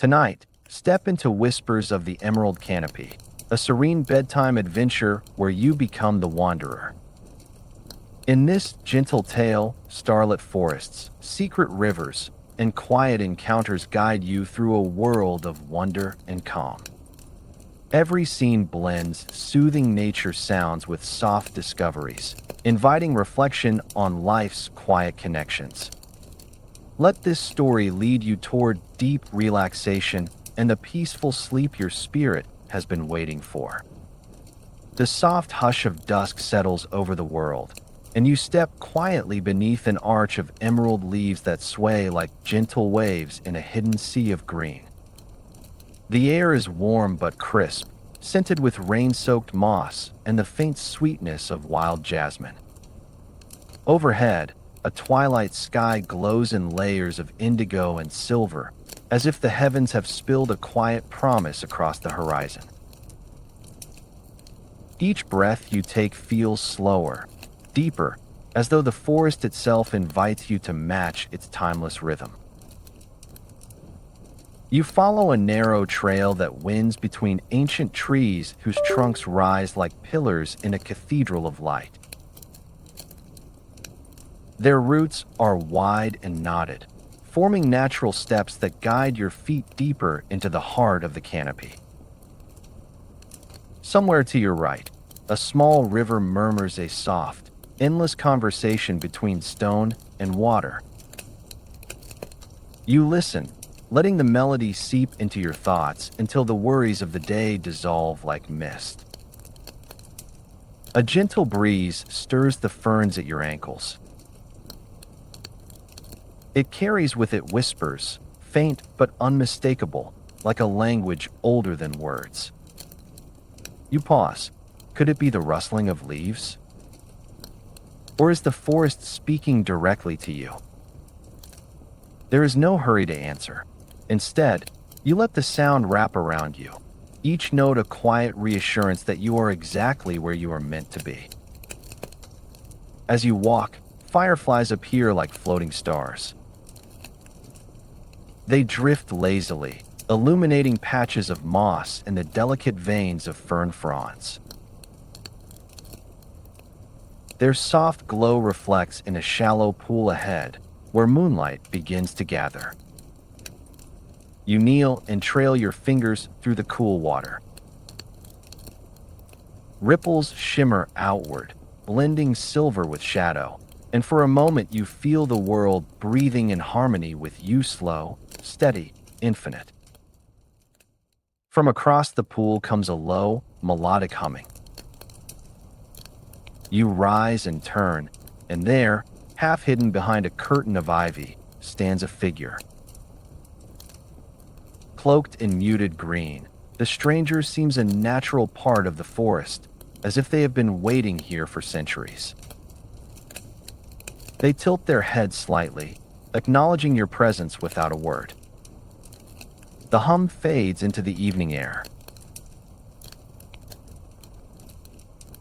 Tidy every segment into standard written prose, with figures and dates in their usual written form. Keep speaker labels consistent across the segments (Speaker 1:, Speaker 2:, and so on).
Speaker 1: Tonight, step into Whispers of the Emerald Canopy, a serene bedtime adventure where you become the wanderer. In this gentle tale, starlit forests, secret rivers, and quiet encounters guide you through a world of wonder and calm. Every scene blends soothing nature sounds with soft discoveries, inviting reflection on life's quiet connections. Let this story lead you toward deep relaxation and the peaceful sleep your spirit has been waiting for. The soft hush of dusk settles over the world, and you step quietly beneath an arch of emerald leaves that sway like gentle waves in a hidden sea of green. The air is warm but crisp, scented with rain-soaked moss and the faint sweetness of wild jasmine. Overhead, a twilight sky glows in layers of indigo and silver, as if the heavens have spilled a quiet promise across the horizon. Each breath you take feels slower, deeper, as though the forest itself invites you to match its timeless rhythm. You follow a narrow trail that winds between ancient trees whose trunks rise like pillars in a cathedral of light. Their roots are wide and knotted, forming natural steps that guide your feet deeper into the heart of the canopy. Somewhere to your right, a small river murmurs a soft, endless conversation between stone and water. You listen, letting the melody seep into your thoughts until the worries of the day dissolve like mist. A gentle breeze stirs the ferns at your ankles. It carries with it whispers, faint but unmistakable, like a language older than words. You pause. Could it be the rustling of leaves? Or is the forest speaking directly to you? There is no hurry to answer. Instead, you let the sound wrap around you, each note a quiet reassurance that you are exactly where you are meant to be. As you walk, fireflies appear like floating stars. They drift lazily, illuminating patches of moss and the delicate veins of fern fronds. Their soft glow reflects in a shallow pool ahead, where moonlight begins to gather. You kneel and trail your fingers through the cool water. Ripples shimmer outward, blending silver with shadow, and for a moment you feel the world breathing in harmony with you, slow, steady, infinite. From across the pool comes a low, melodic humming. You rise and turn, and there, half hidden behind a curtain of ivy, stands a figure. Cloaked in muted green, the stranger seems a natural part of the forest, as if they have been waiting here for centuries. They tilt their heads slightly, acknowledging your presence without a word. The hum fades into the evening air.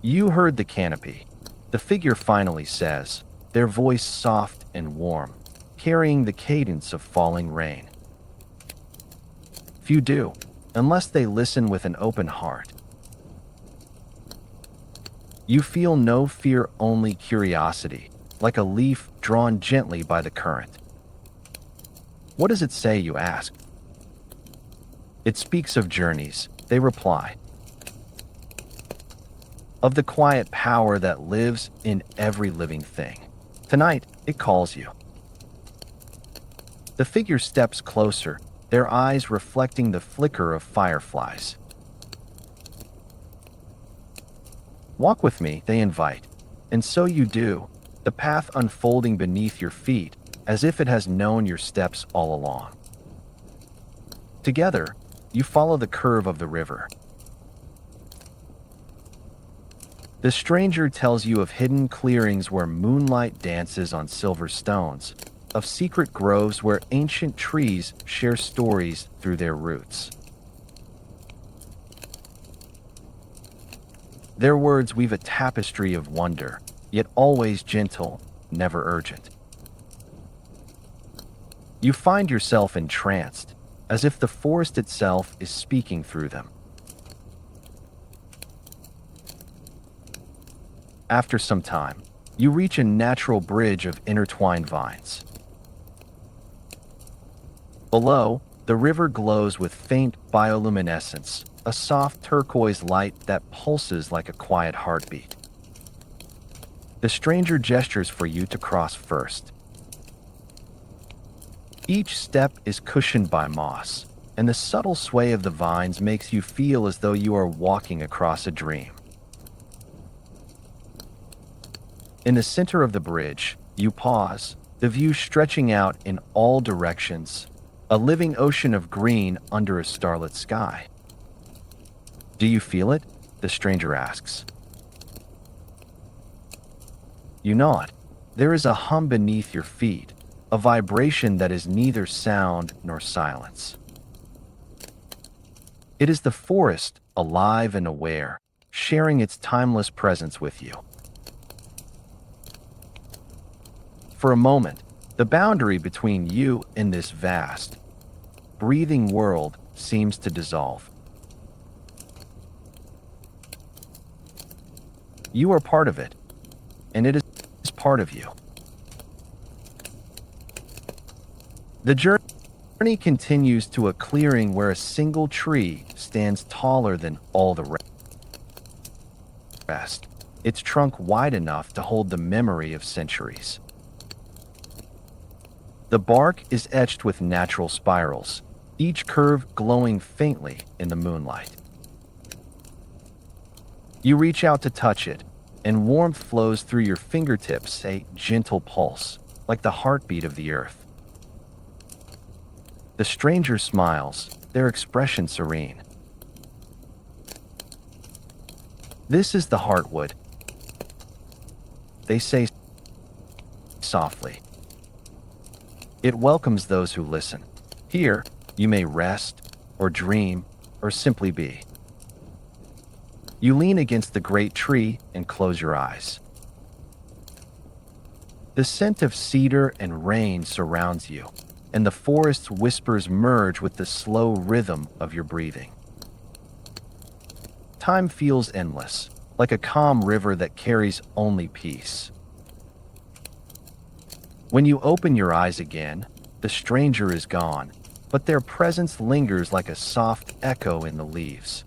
Speaker 1: You heard the canopy, the figure finally says, their voice soft and warm, carrying the cadence of falling rain. Few do, unless they listen with an open heart. You feel no fear, only curiosity, like a leaf drawn gently by the current. What does it say, you ask? It speaks of journeys, they reply. Of the quiet power that lives in every living thing. Tonight, it calls you. The figure steps closer, their eyes reflecting the flicker of fireflies. Walk with me, they invite, and so you do, the path unfolding beneath your feet as if it has known your steps all along. Together, you follow the curve of the river. The stranger tells you of hidden clearings where moonlight dances on silver stones, of secret groves where ancient trees share stories through their roots. Their words weave a tapestry of wonder, yet always gentle, never urgent. You find yourself entranced, as if the forest itself is speaking through them. After some time, you reach a natural bridge of intertwined vines. Below, the river glows with faint bioluminescence, a soft turquoise light that pulses like a quiet heartbeat. The stranger gestures for you to cross first. Each step is cushioned by moss, and the subtle sway of the vines makes you feel as though you are walking across a dream. In the center of the bridge, you pause, the view stretching out in all directions, a living ocean of green under a starlit sky. Do you feel it? The stranger asks. You nod. There is a hum beneath your feet, a vibration that is neither sound nor silence. It is the forest, alive and aware, sharing its timeless presence with you. For a moment, the boundary between you and this vast, breathing world seems to dissolve. You are part of it, and it is part of you. The journey continues to a clearing where a single tree stands taller than all the rest, its trunk wide enough to hold the memory of centuries. The bark is etched with natural spirals, each curve glowing faintly in the moonlight. You reach out to touch it, and warmth flows through your fingertips, a gentle pulse, like the heartbeat of the earth. The stranger smiles, their expression serene. This is the heartwood, they say softly. It welcomes those who listen. Here, you may rest, or dream, or simply be. You lean against the great tree and close your eyes. The scent of cedar and rain surrounds you, and the forest's whispers merge with the slow rhythm of your breathing. Time feels endless, like a calm river that carries only peace. When you open your eyes again, the stranger is gone, but their presence lingers like a soft echo in the leaves.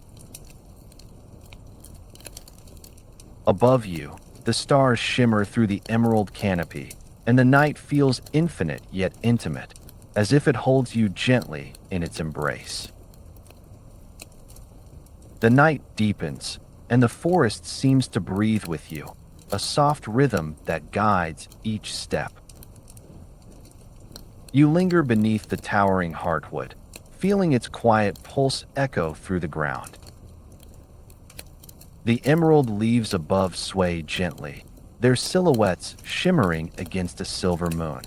Speaker 1: Above you, the stars shimmer through the emerald canopy, and the night feels infinite yet intimate, as if it holds you gently in its embrace. The night deepens, and the forest seems to breathe with you, a soft rhythm that guides each step. You linger beneath the towering heartwood, feeling its quiet pulse echo through the ground. The emerald leaves above sway gently, their silhouettes shimmering against a silver moon.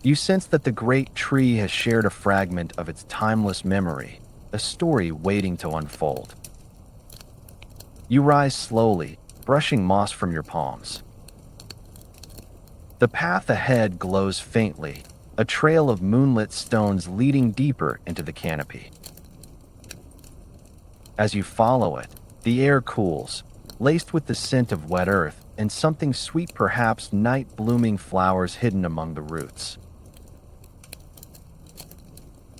Speaker 1: You sense that the great tree has shared a fragment of its timeless memory, a story waiting to unfold. You rise slowly, brushing moss from your palms. The path ahead glows faintly, a trail of moonlit stones leading deeper into the canopy. As you follow it, the air cools, laced with the scent of wet earth and something sweet, perhaps night-blooming flowers hidden among the roots.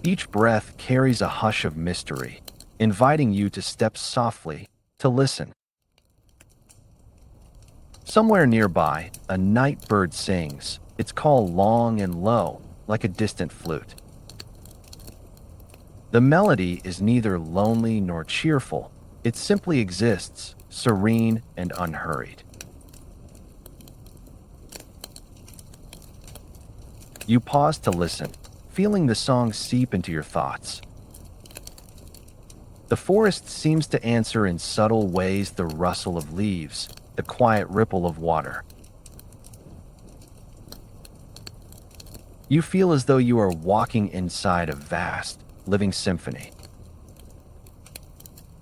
Speaker 1: Each breath carries a hush of mystery, inviting you to step softly, to listen. Somewhere nearby, a night bird sings, its call long and low, like a distant flute. The melody is neither lonely nor cheerful, it simply exists, serene and unhurried. You pause to listen, feeling the song seep into your thoughts. The forest seems to answer in subtle ways, the rustle of leaves, the quiet ripple of water. You feel as though you are walking inside a vast, living symphony.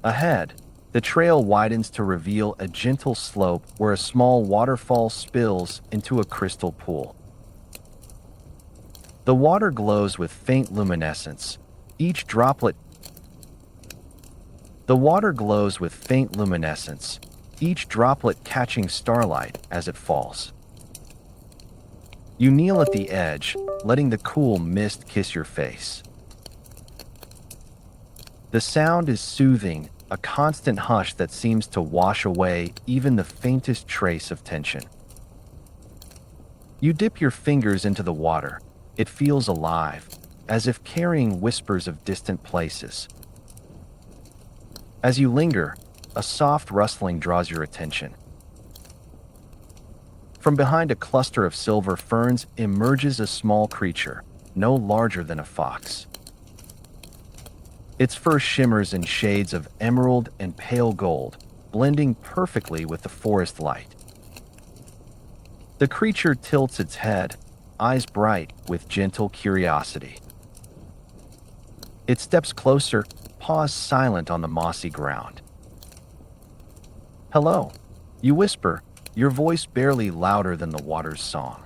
Speaker 1: Ahead, the trail widens to reveal a gentle slope where a small waterfall spills into a crystal pool. The water glows with faint luminescence, each droplet The water glows with faint luminescence, each droplet catching starlight as it falls. You kneel at the edge, letting the cool mist kiss your face. The sound is soothing, a constant hush that seems to wash away even the faintest trace of tension. You dip your fingers into the water. It feels alive, as if carrying whispers of distant places. As you linger, a soft rustling draws your attention. From behind a cluster of silver ferns emerges a small creature, no larger than a fox. Its fur shimmers in shades of emerald and pale gold, blending perfectly with the forest light. The creature tilts its head, eyes bright with gentle curiosity. It steps closer, paws silent on the mossy ground. "Hello," you whisper, your voice barely louder than the water's song.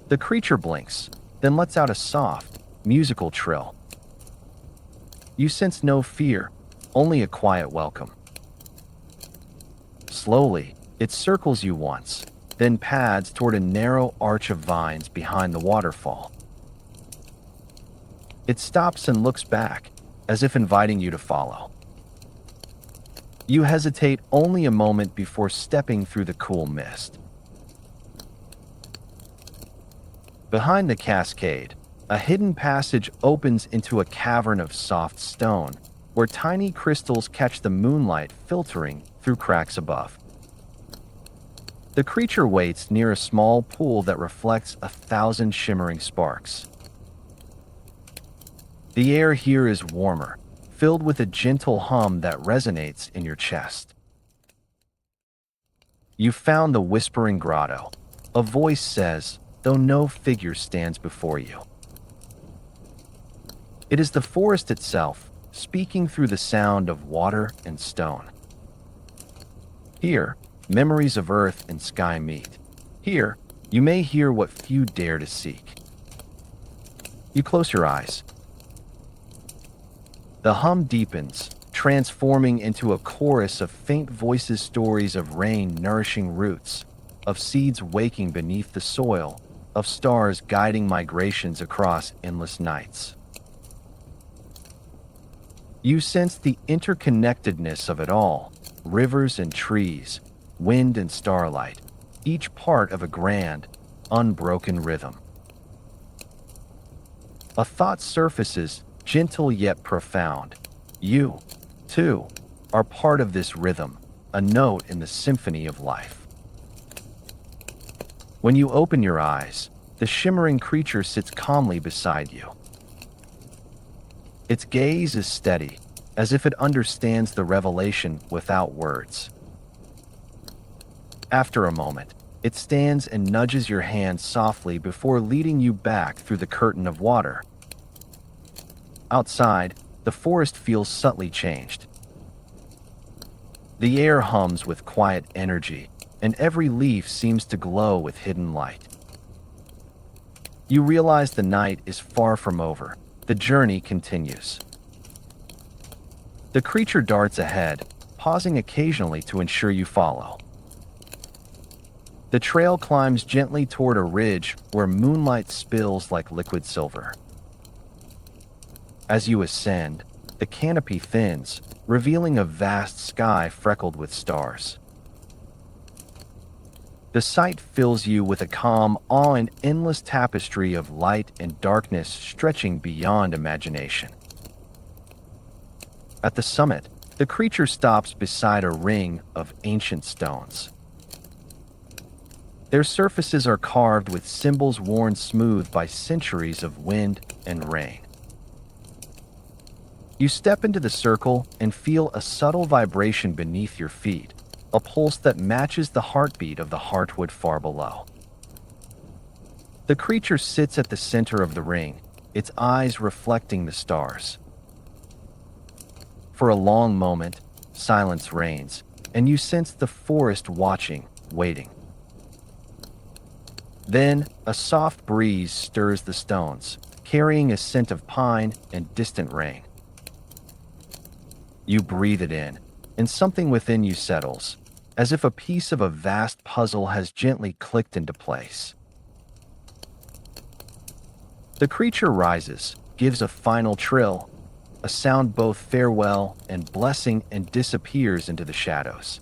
Speaker 1: The creature blinks, then lets out a soft, musical trill. You sense no fear, only a quiet welcome. Slowly, it circles you once, then pads toward a narrow arch of vines behind the waterfall. It stops and looks back, as if inviting you to follow. You hesitate only a moment before stepping through the cool mist. Behind the cascade, a hidden passage opens into a cavern of soft stone, where tiny crystals catch the moonlight filtering through cracks above. The creature waits near a small pool that reflects 1,000 shimmering sparks. The air here is warmer, filled with a gentle hum that resonates in your chest. You found the Whispering Grotto, a voice says, though no figure stands before you. It is the forest itself, speaking through the sound of water and stone. Here, memories of earth and sky meet. Here, you may hear what few dare to seek. You close your eyes. The hum deepens, transforming into a chorus of faint voices, stories of rain nourishing roots, of seeds waking beneath the soil, of stars guiding migrations across endless nights. You sense the interconnectedness of it all, rivers and trees, wind and starlight, each part of a grand, unbroken rhythm. A thought surfaces, gentle yet profound. You, too, are part of this rhythm, a note in the symphony of life. When you open your eyes, the shimmering creature sits calmly beside you. Its gaze is steady, as if it understands the revelation without words. After a moment, it stands and nudges your hand softly before leading you back through the curtain of water. Outside, the forest feels subtly changed. The air hums with quiet energy, and every leaf seems to glow with hidden light. You realize the night is far from over. The journey continues. The creature darts ahead, pausing occasionally to ensure you follow. The trail climbs gently toward a ridge where moonlight spills like liquid silver. As you ascend, the canopy thins, revealing a vast sky freckled with stars. The sight fills you with a calm awe, an endless tapestry of light and darkness stretching beyond imagination. At the summit, the creature stops beside a ring of ancient stones. Their surfaces are carved with symbols worn smooth by centuries of wind and rain. You step into the circle and feel a subtle vibration beneath your feet, a pulse that matches the heartbeat of the heartwood far below. The creature sits at the center of the ring, its eyes reflecting the stars. For a long moment, silence reigns, and you sense the forest watching, waiting. Then, a soft breeze stirs the stones, carrying a scent of pine and distant rain. You breathe it in, and something within you settles, as if a piece of a vast puzzle has gently clicked into place. The creature rises, gives a final trill, a sound both farewell and blessing, and disappears into the shadows.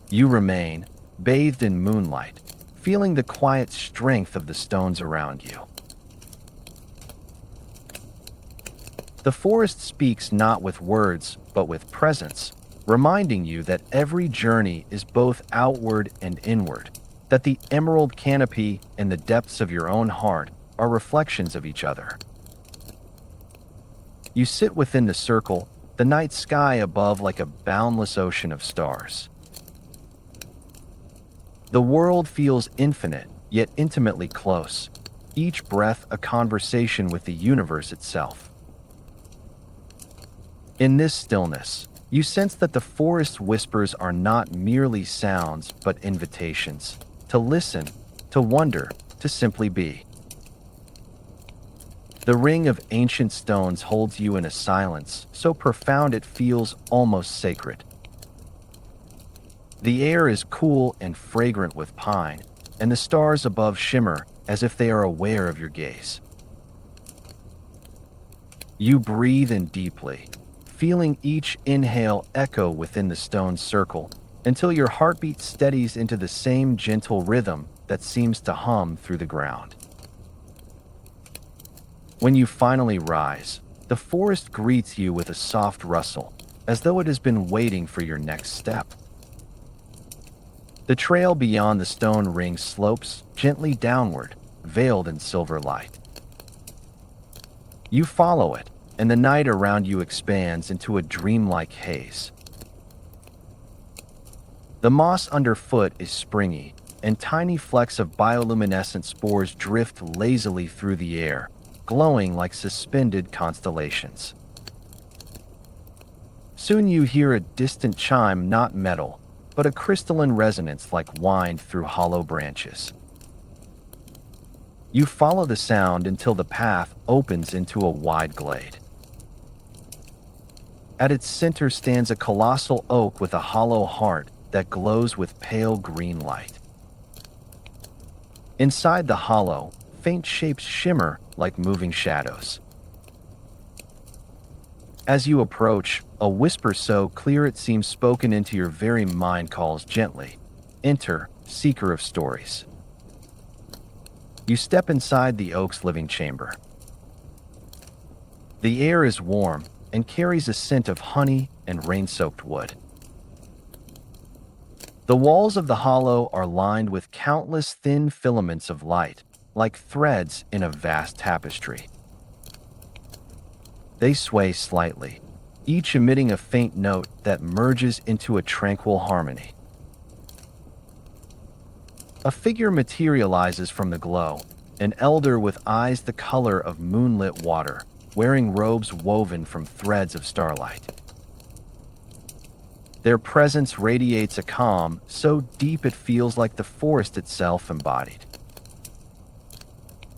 Speaker 1: You remain, bathed in moonlight, feeling the quiet strength of the stones around you. The forest speaks not with words, but with presence, reminding you that every journey is both outward and inward, that the emerald canopy and the depths of your own heart are reflections of each other. You sit within the circle, the night sky above like a boundless ocean of stars. The world feels infinite, yet intimately close, each breath a conversation with the universe itself. In this stillness, you sense that the forest's whispers are not merely sounds, but invitations to listen, to wonder, to simply be. The ring of ancient stones holds you in a silence so profound it feels almost sacred. The air is cool and fragrant with pine, and the stars above shimmer as if they are aware of your gaze. You breathe in deeply, feeling each inhale echo within the stone's circle until your heartbeat steadies into the same gentle rhythm that seems to hum through the ground. When you finally rise, the forest greets you with a soft rustle, as though it has been waiting for your next step. The trail beyond the stone ring slopes gently downward, veiled in silver light. You follow it, and the night around you expands into a dreamlike haze. The moss underfoot is springy, and tiny flecks of bioluminescent spores drift lazily through the air, glowing like suspended constellations. Soon you hear a distant chime, not metal, but a crystalline resonance like wind through hollow branches. You follow the sound until the path opens into a wide glade. At its center stands a colossal oak with a hollow heart that glows with pale green light. Inside the hollow, faint shapes shimmer like moving shadows. As you approach, a whisper so clear it seems spoken into your very mind calls gently, "Enter, seeker of stories." You step inside the oak's living chamber. The air is warm and carries a scent of honey and rain-soaked wood. The walls of the hollow are lined with countless thin filaments of light, like threads in a vast tapestry. They sway slightly, each emitting a faint note that merges into a tranquil harmony. A figure materializes from the glow, an elder with eyes the color of moonlit water, wearing robes woven from threads of starlight. Their presence radiates a calm so deep it feels like the forest itself embodied.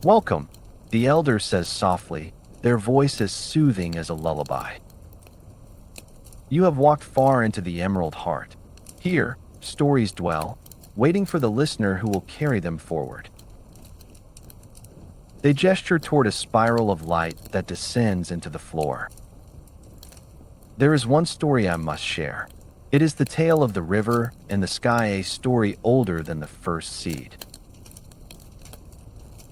Speaker 1: "Welcome," the elder says softly, their voice as soothing as a lullaby. "You have walked far into the Emerald Heart. Here, stories dwell, waiting for the listener who will carry them forward." They gesture toward a spiral of light that descends into the floor. "There is one story I must share. It is the tale of the river and the sky, a story older than the first seed."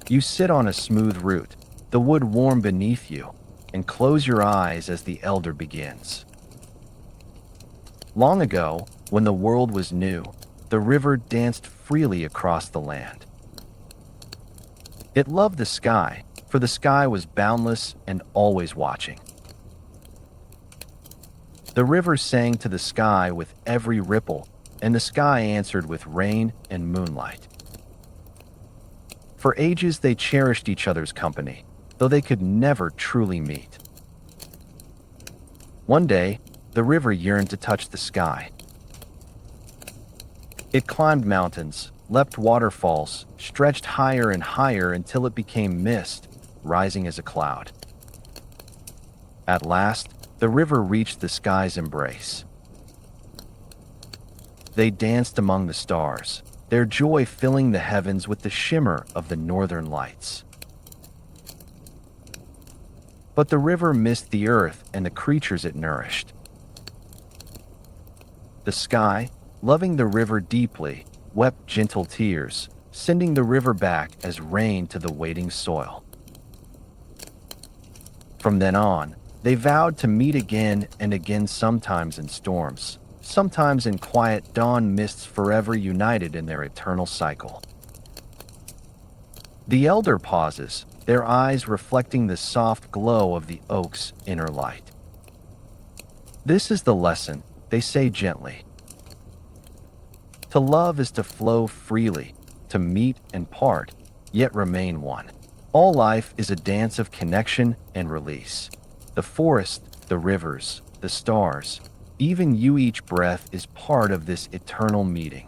Speaker 1: You sit on a smooth root, the wood warm beneath you, and close your eyes as the elder begins. Long ago, when the world was new, the river danced freely across the land. It loved the sky, for the sky was boundless and always watching. The river sang to the sky with every ripple, and the sky answered with rain and moonlight. For ages they cherished each other's company, though they could never truly meet. One day, the river yearned to touch the sky. It climbed mountains, leapt waterfalls, stretched higher and higher until it became mist, rising as a cloud. At last, the river reached the sky's embrace. They danced among the stars, their joy filling the heavens with the shimmer of the northern lights. But the river missed the earth and the creatures it nourished. The sky, loving the river deeply, wept gentle tears, sending the river back as rain to the waiting soil. From then on, they vowed to meet again and again, sometimes in storms, sometimes in quiet dawn mists, forever united in their eternal cycle. The elder pauses, their eyes reflecting the soft glow of the oak's inner light. This is the lesson, they say gently. To love is to flow freely, to meet and part, yet remain one. All life is a dance of connection and release. The forest, the rivers, the stars, even you, each breath is part of this eternal meeting.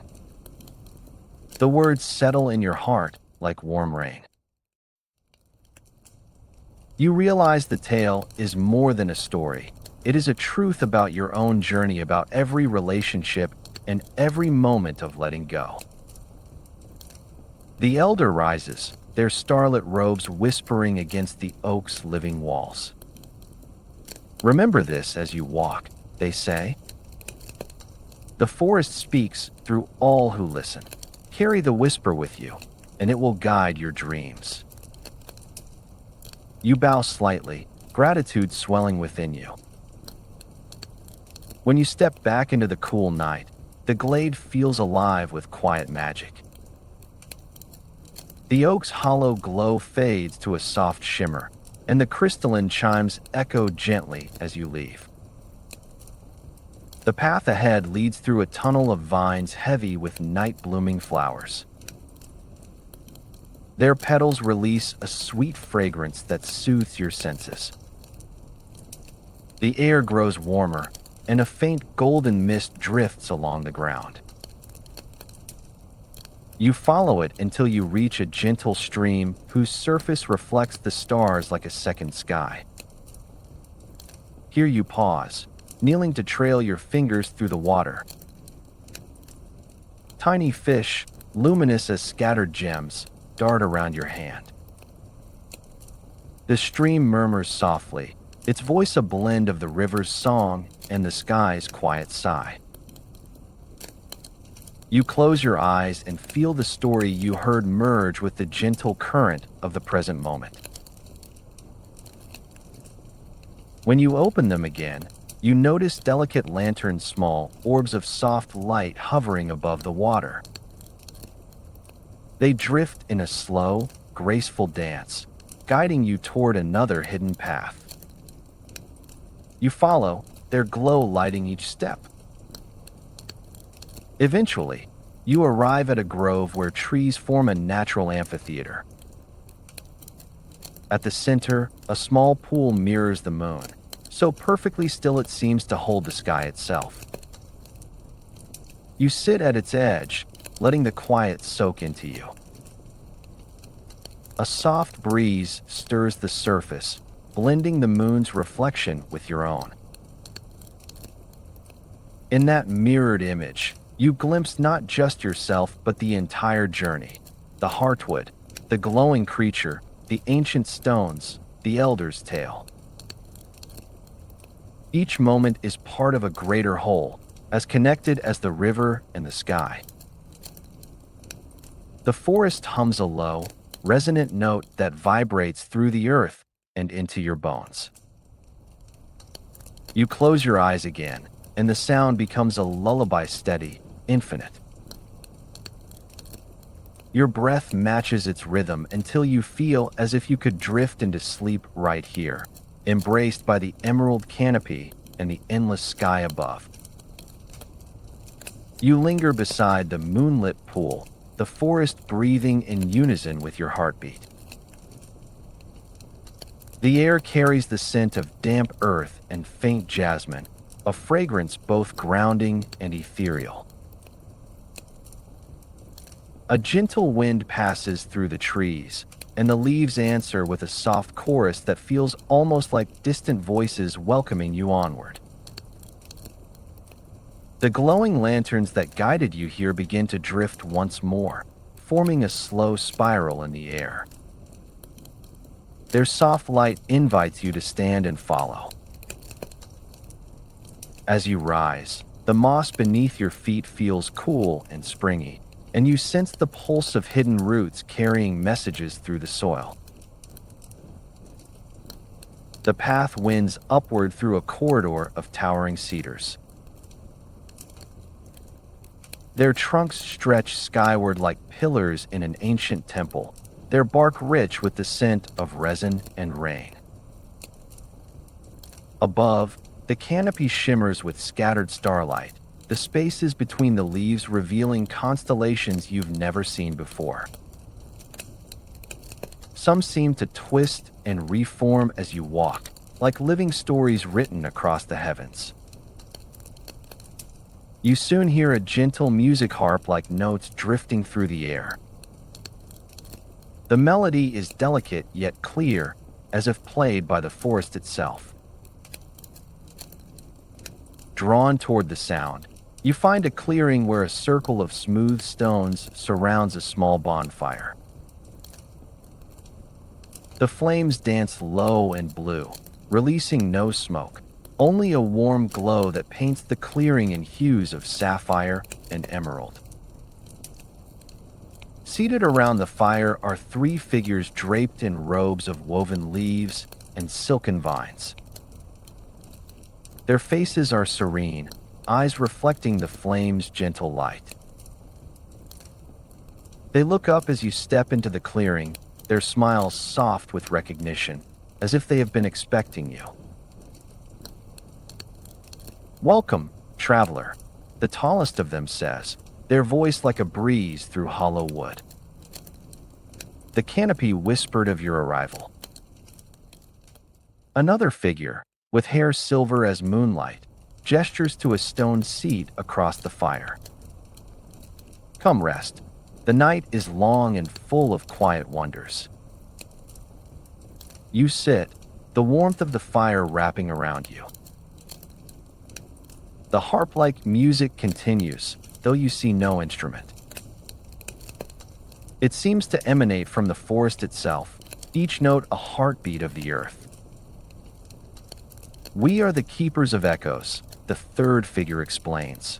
Speaker 1: The words settle in your heart like warm rain. You realize the tale is more than a story. It is a truth about your own journey, about every relationship and every moment of letting go. The elder rises, their starlit robes whispering against the oak's living walls. Remember this as you walk, they say. The forest speaks through all who listen. Carry the whisper with you, and it will guide your dreams. You bow slightly, gratitude swelling within you. When you step back into the cool night, the glade feels alive with quiet magic. The oak's hollow glow fades to a soft shimmer, and the crystalline chimes echo gently as you leave. The path ahead leads through a tunnel of vines heavy with night-blooming flowers. Their petals release a sweet fragrance that soothes your senses. The air grows warmer, and a faint golden mist drifts along the ground. You follow it until you reach a gentle stream whose surface reflects the stars like a second sky. Here you pause, kneeling to trail your fingers through the water. Tiny fish, luminous as scattered gems, dart around your hand. The stream murmurs softly, its voice a blend of the river's song and the sky's quiet sigh. You close your eyes and feel the story you heard merge with the gentle current of the present moment. When you open them again, you notice delicate lanterns, small orbs of soft light hovering above the water. They drift in a slow, graceful dance, guiding you toward another hidden path. You follow, their glow lighting each step. Eventually, you arrive at a grove where trees form a natural amphitheater. At the center, a small pool mirrors the moon, so perfectly still it seems to hold the sky itself. You sit at its edge, letting the quiet soak into you. A soft breeze stirs the surface, blending the moon's reflection with your own. In that mirrored image, you glimpse not just yourself but the entire journey. The heartwood, the glowing creature, the ancient stones, the elder's tale. Each moment is part of a greater whole, as connected as the river and the sky. The forest hums a low, resonant note that vibrates through the earth and into your bones. You close your eyes again, and the sound becomes a lullaby, steady, infinite. Your breath matches its rhythm until you feel as if you could drift into sleep right here, embraced by the emerald canopy and the endless sky above. You linger beside the moonlit pool, the forest breathing in unison with your heartbeat. The air carries the scent of damp earth and faint jasmine, a fragrance both grounding and ethereal. A gentle wind passes through the trees, and the leaves answer with a soft chorus that feels almost like distant voices welcoming you onward. The glowing lanterns that guided you here begin to drift once more, forming a slow spiral in the air. Their soft light invites you to stand and follow. As you rise, the moss beneath your feet feels cool and springy, and you sense the pulse of hidden roots carrying messages through the soil. The path winds upward through a corridor of towering cedars. Their trunks stretch skyward like pillars in an ancient temple, their bark rich with the scent of resin and rain. Above, the canopy shimmers with scattered starlight, the spaces between the leaves revealing constellations you've never seen before. Some seem to twist and reform as you walk, like living stories written across the heavens. You soon hear a gentle music harp-like notes drifting through the air. The melody is delicate yet clear, as if played by the forest itself. Drawn toward the sound, you find a clearing where a circle of smooth stones surrounds a small bonfire. The flames dance low and blue, releasing no smoke, only a warm glow that paints the clearing in hues of sapphire and emerald. Seated around the fire are three figures draped in robes of woven leaves and silken vines. Their faces are serene, eyes reflecting the flame's gentle light. They look up as you step into the clearing, their smiles soft with recognition, as if they have been expecting you. "Welcome, traveler," the tallest of them says, their voice like a breeze through hollow wood. The canopy whispered of your arrival. Another figure, with hair silver as moonlight, gestures to a stone seat across the fire. "Come rest. The night is long and full of quiet wonders." You sit, the warmth of the fire wrapping around you. The harp-like music continues, though you see no instrument. It seems to emanate from the forest itself, each note a heartbeat of the earth. "We are the keepers of echoes," the third figure explains.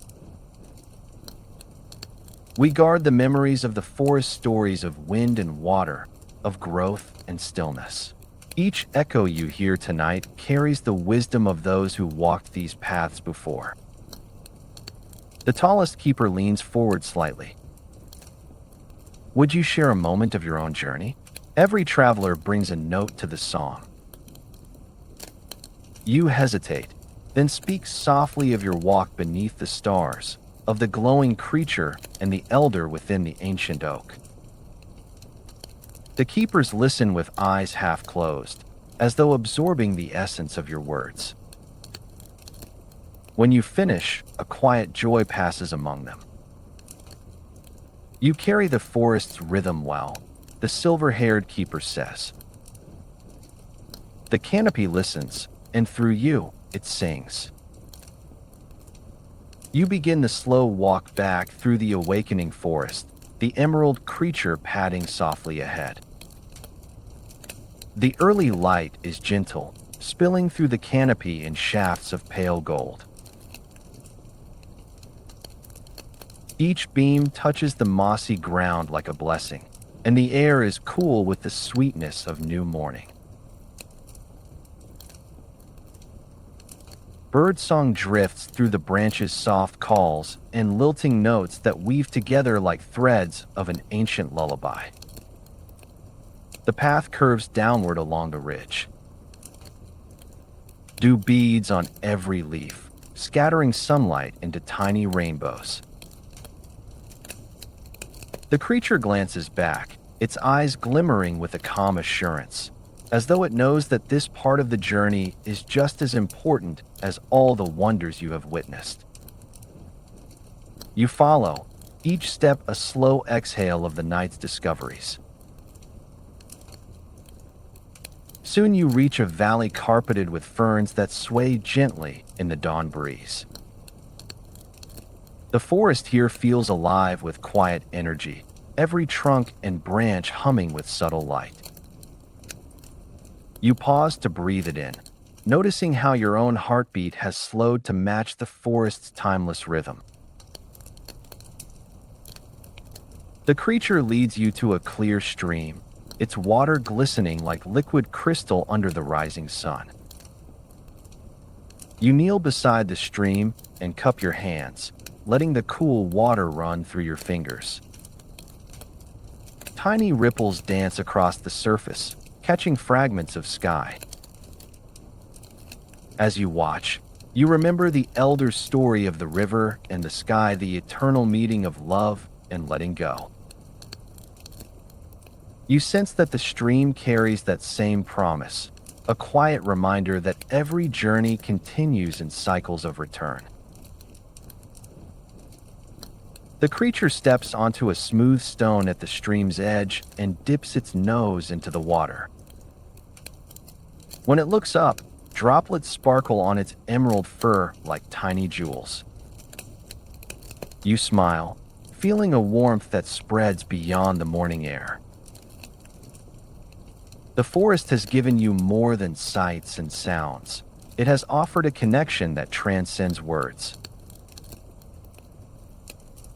Speaker 1: "We guard the memories of the forest stories of wind and water, of growth and stillness. Each echo you hear tonight carries the wisdom of those who walked these paths before." The tallest keeper leans forward slightly. "Would you share a moment of your own journey?" Every traveler brings a note to the song. You hesitate, then speak softly of your walk beneath the stars, of the glowing creature and the elder within the ancient oak. The keepers listen with eyes half closed, as though absorbing the essence of your words. When you finish, a quiet joy passes among them. "You carry the forest's rhythm well," the silver-haired keeper says. The canopy listens, and through you, it sings. You begin the slow walk back through the awakening forest, the emerald creature padding softly ahead. The early light is gentle, spilling through the canopy in shafts of pale gold. Each beam touches the mossy ground like a blessing, and the air is cool with the sweetness of new morning. Birdsong drifts through the branches' soft calls and lilting notes that weave together like threads of an ancient lullaby. The path curves downward along the ridge. Dew beads on every leaf, scattering sunlight into tiny rainbows. The creature glances back, its eyes glimmering with a calm assurance, as though it knows that this part of the journey is just as important as all the wonders you have witnessed. You follow, each step a slow exhale of the night's discoveries. Soon you reach a valley carpeted with ferns that sway gently in the dawn breeze. The forest here feels alive with quiet energy, every trunk and branch humming with subtle light. You pause to breathe it in, noticing how your own heartbeat has slowed to match the forest's timeless rhythm. The creature leads you to a clear stream, its water glistening like liquid crystal under the rising sun. You kneel beside the stream and cup your hands, letting the cool water run through your fingers. Tiny ripples dance across the surface, catching fragments of sky. As you watch, you remember the elder's story of the river and the sky, the eternal meeting of love and letting go. You sense that the stream carries that same promise, a quiet reminder that every journey continues in cycles of return. The creature steps onto a smooth stone at the stream's edge and dips its nose into the water. When it looks up, droplets sparkle on its emerald fur like tiny jewels. You smile, feeling a warmth that spreads beyond the morning air. The forest has given you more than sights and sounds. It has offered a connection that transcends words.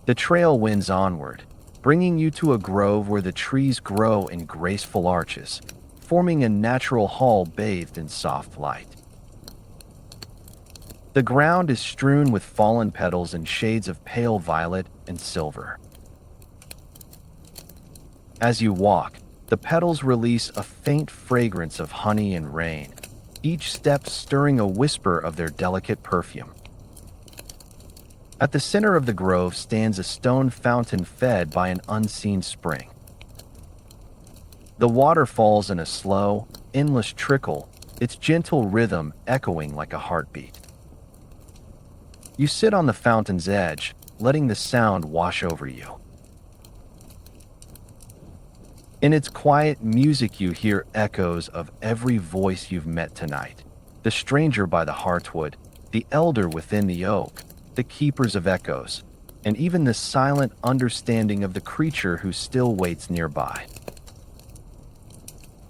Speaker 1: The trail winds onward, bringing you to a grove where the trees grow in graceful arches, forming a natural hall bathed in soft light. The ground is strewn with fallen petals and shades of pale violet and silver. As you walk, the petals release a faint fragrance of honey and rain, each step stirring a whisper of their delicate perfume. At the center of the grove stands a stone fountain fed by an unseen spring. The water falls in a slow, endless trickle, its gentle rhythm echoing like a heartbeat. You sit on the fountain's edge, letting the sound wash over you. In its quiet music, you hear echoes of every voice you've met tonight. The stranger by the heartwood, the elder within the oak, the keepers of echoes, and even the silent understanding of the creature who still waits nearby.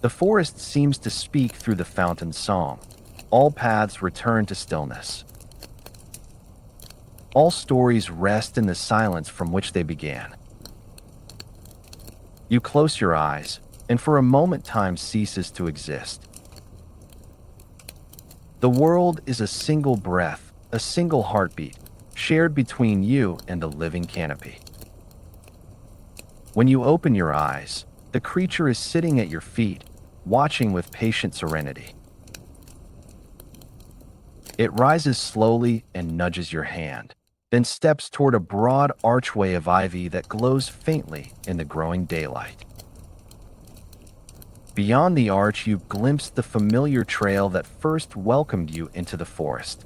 Speaker 1: The forest seems to speak through the fountain's song. All paths return to stillness. All stories rest in the silence from which they began. You close your eyes, and for a moment time ceases to exist. The world is a single breath, a single heartbeat, shared between you and the living canopy. When you open your eyes, the creature is sitting at your feet, watching with patient serenity. It rises slowly and nudges your hand, then steps toward a broad archway of ivy that glows faintly in the growing daylight. Beyond the arch, you glimpse the familiar trail that first welcomed you into the forest.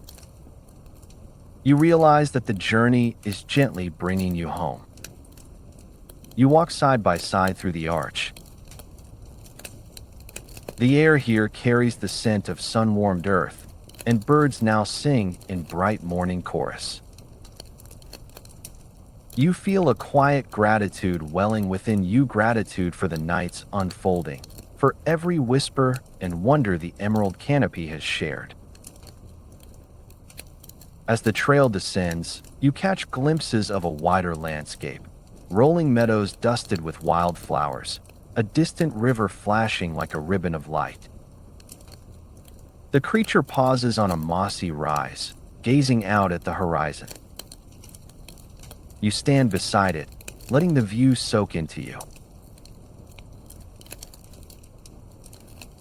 Speaker 1: You realize that the journey is gently bringing you home. You walk side by side through the arch. The air here carries the scent of sun-warmed earth, and birds now sing in bright morning chorus. You feel a quiet gratitude welling within you, gratitude for the night's unfolding, for every whisper and wonder the Emerald Canopy has shared. As the trail descends, you catch glimpses of a wider landscape, rolling meadows dusted with wildflowers, a distant river flashing like a ribbon of light. The creature pauses on a mossy rise, gazing out at the horizon. You stand beside it, letting the view soak into you.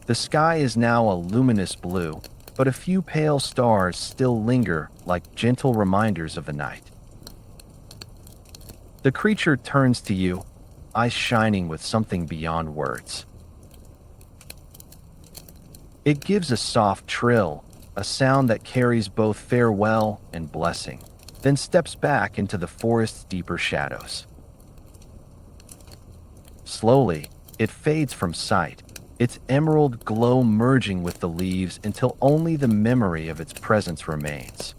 Speaker 1: The sky is now a luminous blue, but a few pale stars still linger like gentle reminders of the night. The creature turns to you, eyes shining with something beyond words. It gives a soft trill, a sound that carries both farewell and blessing, then steps back into the forest's deeper shadows. Slowly, it fades from sight, its emerald glow merging with the leaves until only the memory of its presence remains.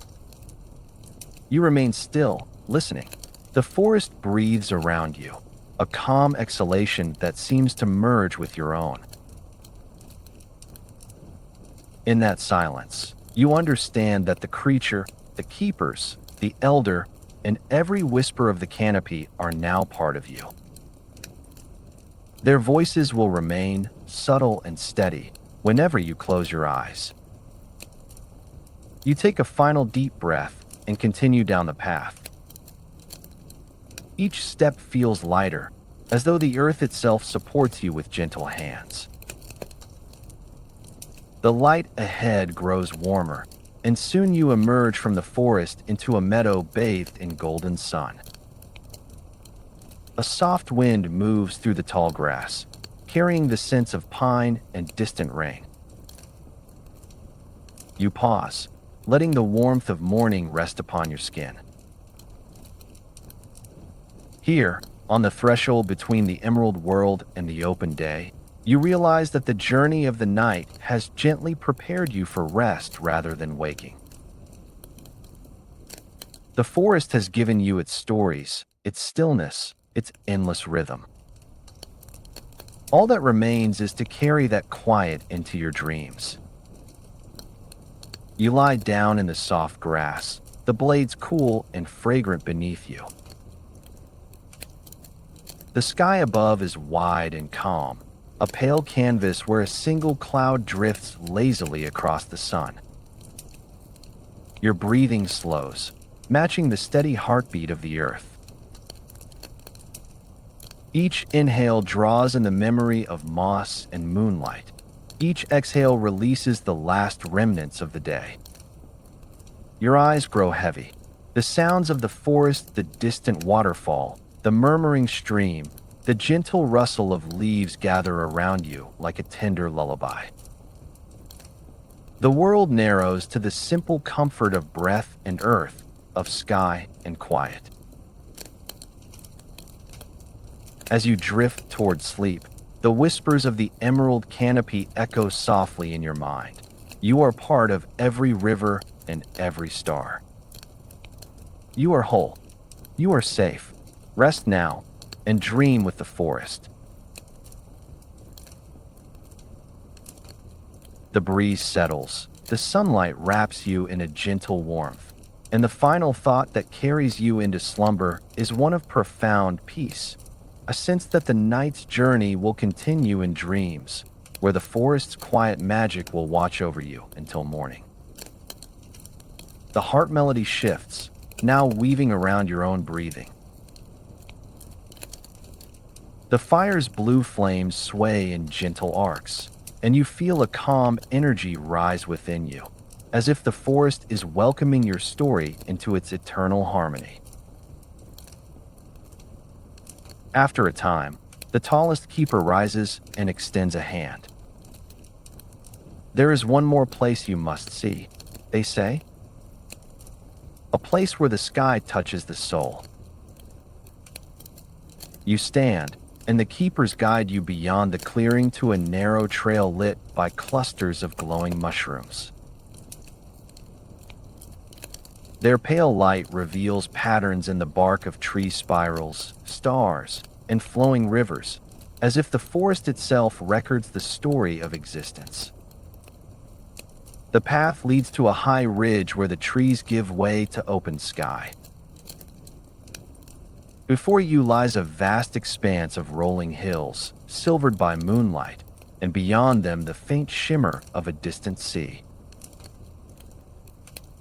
Speaker 1: You remain still, listening. The forest breathes around you, a calm exhalation that seems to merge with your own. In that silence, you understand that the creature, the keepers, the elder, and every whisper of the canopy are now part of you. Their voices will remain subtle and steady whenever you close your eyes. You take a final deep breath and continue down the path. Each step feels lighter, as though the earth itself supports you with gentle hands. The light ahead grows warmer, and soon you emerge from the forest into a meadow bathed in golden sun. A soft wind moves through the tall grass, carrying the scents of pine and distant rain. You pause, letting the warmth of morning rest upon your skin. Here, on the threshold between the emerald world and the open day, you realize that the journey of the night has gently prepared you for rest rather than waking. The forest has given you its stories, its stillness, its endless rhythm. All that remains is to carry that quiet into your dreams. You lie down in the soft grass, the blades cool and fragrant beneath you. The sky above is wide and calm, a pale canvas where a single cloud drifts lazily across the sun. Your breathing slows, matching the steady heartbeat of the earth. Each inhale draws in the memory of moss and moonlight. Each exhale releases the last remnants of the day. Your eyes grow heavy. The sounds of the forest, the distant waterfall, the murmuring stream, the gentle rustle of leaves gather around you like a tender lullaby. The world narrows to the simple comfort of breath and earth, of sky and quiet. As you drift toward sleep, the whispers of the Emerald Canopy echo softly in your mind. You are part of every river and every star. You are whole. You are safe. Rest now and dream with the forest. The breeze settles. The sunlight wraps you in a gentle warmth. And the final thought that carries you into slumber is one of profound peace. A sense that the night's journey will continue in dreams, where the forest's quiet magic will watch over you until morning. The heart melody shifts, now weaving around your own breathing. The fire's blue flames sway in gentle arcs, and you feel a calm energy rise within you, as if the forest is welcoming your story into its eternal harmony. After a time, the tallest keeper rises and extends a hand. There is one more place you must see, they say. A place where the sky touches the soul. You stand, and the keepers guide you beyond the clearing to a narrow trail lit by clusters of glowing mushrooms. Their pale light reveals patterns in the bark of tree spirals, stars, and flowing rivers, as if the forest itself records the story of existence. The path leads to a high ridge where the trees give way to open sky. Before you lies a vast expanse of rolling hills, silvered by moonlight, and beyond them the faint shimmer of a distant sea.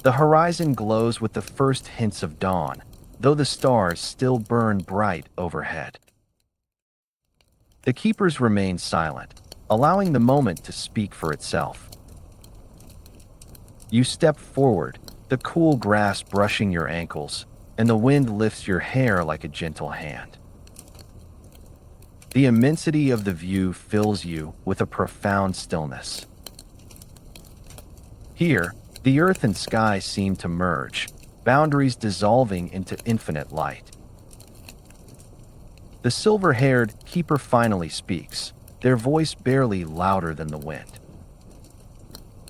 Speaker 1: The horizon glows with the first hints of dawn, though the stars still burn bright overhead. The keepers remain silent, allowing the moment to speak for itself. You step forward, the cool grass brushing your ankles, and the wind lifts your hair like a gentle hand. The immensity of the view fills you with a profound stillness. Here, the earth and sky seem to merge, boundaries dissolving into infinite light. The silver-haired keeper finally speaks, their voice barely louder than the wind.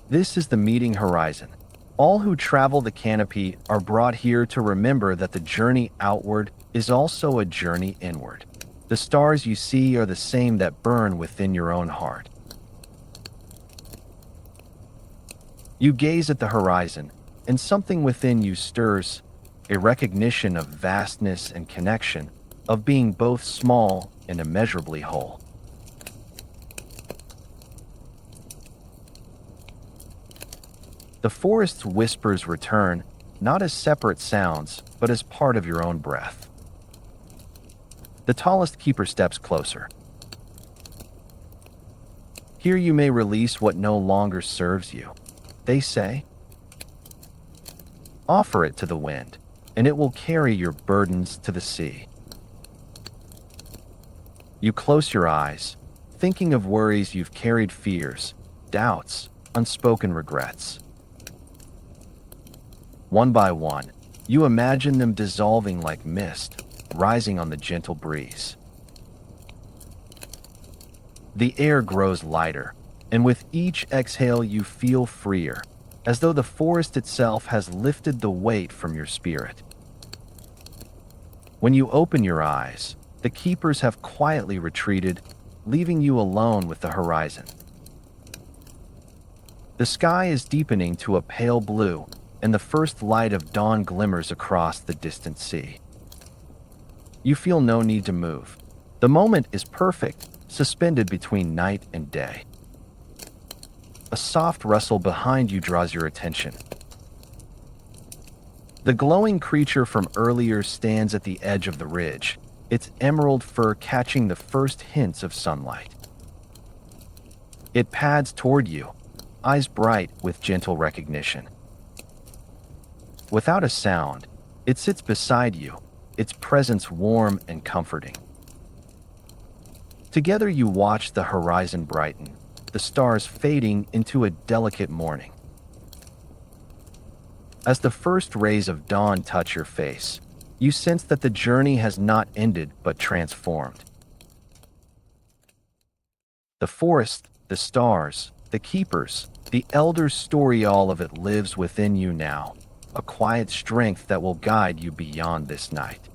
Speaker 1: This is the meeting horizon. All who travel the canopy are brought here to remember that the journey outward is also a journey inward. The stars you see are the same that burn within your own heart. You gaze at the horizon, and something within you stirs, a recognition of vastness and connection, of being both small and immeasurably whole. The forest's whispers return, not as separate sounds, but as part of your own breath. The tallest keeper steps closer. Here you may release what no longer serves you, they say. Offer it to the wind, and it will carry your burdens to the sea. You close your eyes, thinking of worries you've carried, fears, doubts, unspoken regrets. One by one, you imagine them dissolving like mist, rising on the gentle breeze. The air grows lighter, and with each exhale you feel freer, as though the forest itself has lifted the weight from your spirit. When you open your eyes, the keepers have quietly retreated, leaving you alone with the horizon. The sky is deepening to a pale blue, and the first light of dawn glimmers across the distant sea. You feel no need to move. The moment is perfect, suspended between night and day. A soft rustle behind you draws your attention. The glowing creature from earlier stands at the edge of the ridge, its emerald fur catching the first hints of sunlight. It pads toward you, eyes bright with gentle recognition. Without a sound, it sits beside you, its presence warm and comforting. Together you watch the horizon brighten, the stars fading into a delicate morning. As the first rays of dawn touch your face, you sense that the journey has not ended but transformed. The forest, the stars, the keepers, the elders' story, all of it lives within you now, a quiet strength that will guide you beyond this night.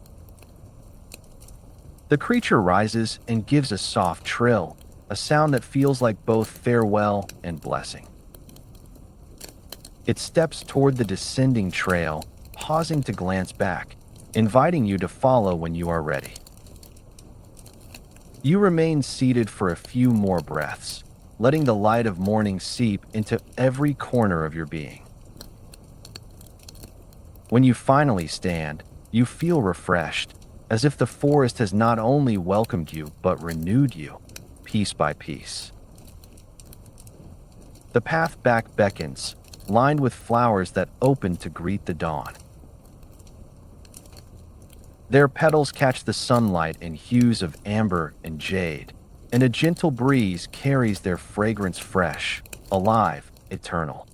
Speaker 1: The creature rises and gives a soft trill, a sound that feels like both farewell and blessing. It steps toward the descending trail, pausing to glance back, inviting you to follow when you are ready. You remain seated for a few more breaths, letting the light of morning seep into every corner of your being. When you finally stand, you feel refreshed, as if the forest has not only welcomed you but renewed you, piece by piece. The path back beckons, lined with flowers that open to greet the dawn. Their petals catch the sunlight in hues of amber and jade, and a gentle breeze carries their fragrance fresh, alive, eternal.